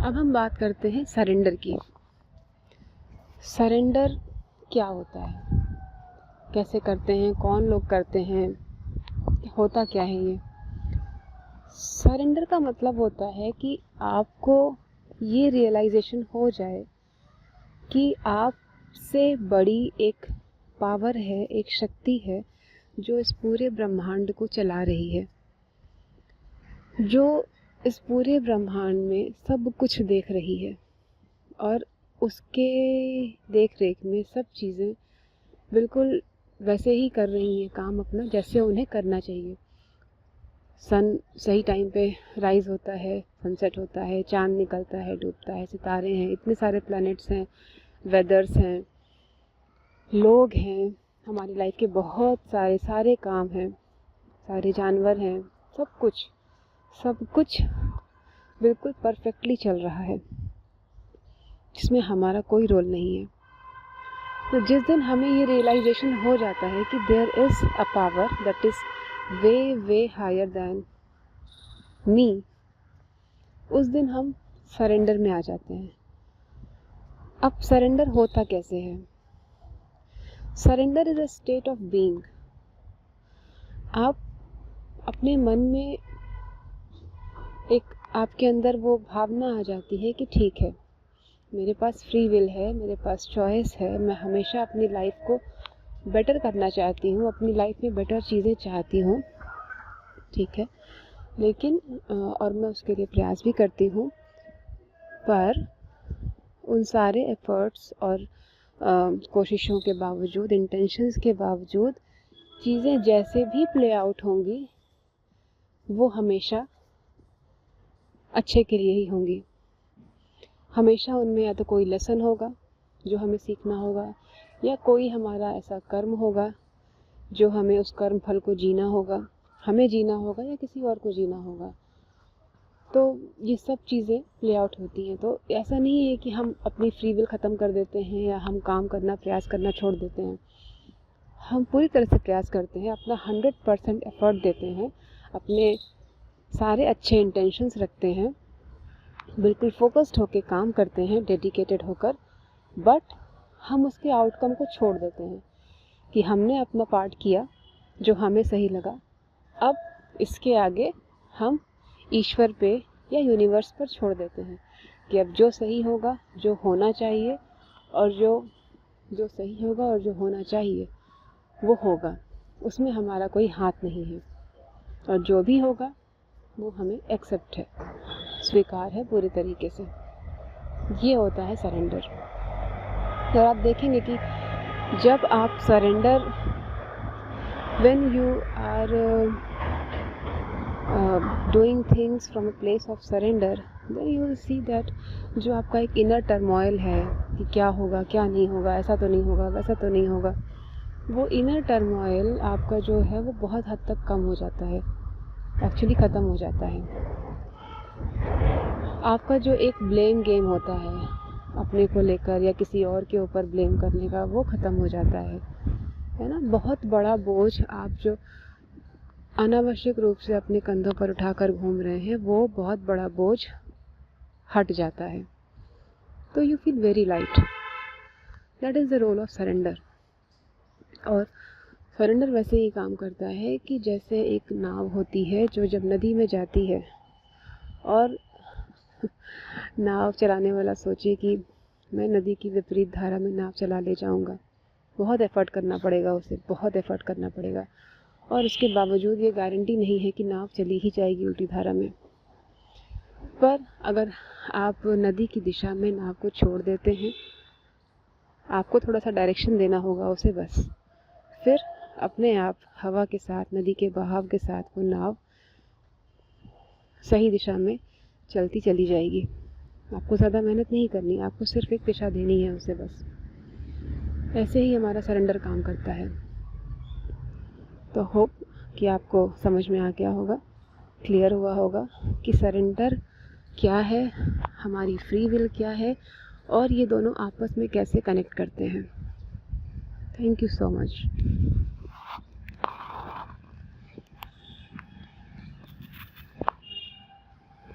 अब हम बात करते हैं सरेंडर की। सरेंडर क्या होता है, कैसे करते हैं, कौन लोग करते हैं, होता क्या है ये। सरेंडर का मतलब होता है कि आपको ये रियलाइजेशन हो जाए कि आपसे बड़ी एक पावर है, एक शक्ति है जो इस पूरे ब्रह्मांड को चला रही है, जो इस पूरे ब्रह्मांड में सब कुछ देख रही है और उसके देख रेख में सब चीज़ें बिल्कुल वैसे ही कर रही हैं काम अपना जैसे उन्हें करना चाहिए। सन सही टाइम पे राइज होता है, सनसेट होता है, चांद निकलता है, डूबता है, सितारे हैं, इतने सारे प्लैनेट्स हैं, वेदर्स हैं, लोग हैं, हमारी लाइफ के बहुत सारे काम हैं, सारे जानवर हैं, सब कुछ बिल्कुल परफेक्टली चल रहा है जिसमें हमारा कोई रोल नहीं है। तो जिस दिन हमें ये रियलाइजेशन हो जाता है कि there is a power that is way higher than me, उस दिन हम सरेंडर में आ जाते हैं। अब सरेंडर होता कैसे है? Surrender is a state of being. आप अपने मन में एक आपके अंदर वो भावना आ जाती है कि ठीक है, मेरे पास फ्री विल है, मेरे पास चॉइस है, मैं हमेशा अपनी लाइफ को बेटर करना चाहती हूँ, अपनी लाइफ में बेटर चीज़ें चाहती हूँ, ठीक है, लेकिन और मैं उसके लिए प्रयास भी करती हूँ, पर उन सारे एफ़र्ट्स और कोशिशों के बावजूद, इंटेंशंस के बावजूद चीज़ें जैसे भी प्ले आउट होंगी वो हमेशा अच्छे के लिए ही होंगी। हमेशा उनमें या तो कोई लेसन होगा जो हमें सीखना होगा, या कोई हमारा ऐसा कर्म होगा जो हमें उस कर्म फल को जीना होगा, हमें जीना होगा या किसी और को जीना होगा। तो ये सब चीज़ें प्ले आउट होती हैं। तो ऐसा नहीं है कि हम अपनी फ्री विल ख़त्म कर देते हैं या हम काम करना, प्रयास करना छोड़ देते हैं। हम पूरी तरह से प्रयास करते हैं, अपना 100% एफ़र्ट देते हैं, अपने सारे अच्छे इंटेंशंस रखते हैं, बिल्कुल फोकस्ड होकर काम करते हैं, डेडिकेटेड होकर, बट हम उसके आउटकम को छोड़ देते हैं कि हमने अपना पार्ट किया जो हमें सही लगा, अब इसके आगे हम ईश्वर पे या यूनिवर्स पर छोड़ देते हैं कि अब जो सही होगा, जो होना चाहिए और जो सही होगा और जो होना चाहिए वो होगा, उसमें हमारा कोई हाथ नहीं है, और जो भी होगा वो हमें एक्सेप्ट है, स्वीकार है पूरे तरीके से। ये होता है सरेंडर। और आप देखेंगे कि जब आप surrender, when you are doing things from a place of surrender, then you will see that जो आपका एक इनर टर्मोइल है कि क्या होगा, क्या नहीं होगा, ऐसा तो नहीं होगा, वैसा तो नहीं होगा, वो इनर टर्मोइल आपका जो है वो बहुत हद तक कम हो जाता है, एक्चुअली ख़त्म हो जाता है। आपका जो एक ब्लेम गेम होता है अपने को लेकर या किसी और के ऊपर ब्लेम करने का, वो ख़त्म हो जाता है ना। बहुत बड़ा बोझ आप जो अनावश्यक रूप से अपने कंधों पर उठाकर घूम रहे हैं, वो बहुत बड़ा बोझ हट जाता है। तो you feel very light. That is the role of surrender. और सरेंडर वैसे ही काम करता है कि जैसे एक नाव होती है जो जब नदी में जाती है और नाव चलाने वाला सोचे कि मैं नदी की विपरीत धारा में नाव चला ले जाऊंगा, बहुत एफ़र्ट करना पड़ेगा उसे, बहुत एफ़र्ट करना पड़ेगा, और उसके बावजूद ये गारंटी नहीं है कि नाव चली ही जाएगी उल्टी धारा में। पर अगर आप नदी की दिशा में नाव को छोड़ देते हैं, आपको थोड़ा सा डायरेक्शन देना होगा उसे बस, फिर अपने आप हवा के साथ, नदी के बहाव के साथ वो नाव सही दिशा में चलती चली जाएगी। आपको ज़्यादा मेहनत नहीं करनी, आपको सिर्फ एक दिशा देनी है उसे बस। ऐसे ही हमारा सरेंडर काम करता है। तो होप कि आपको समझ में आ गया होगा, क्लियर हुआ होगा कि सरेंडर क्या है, हमारी फ्री विल क्या है, और ये दोनों आपस में कैसे कनेक्ट करते हैं। Thank you so much.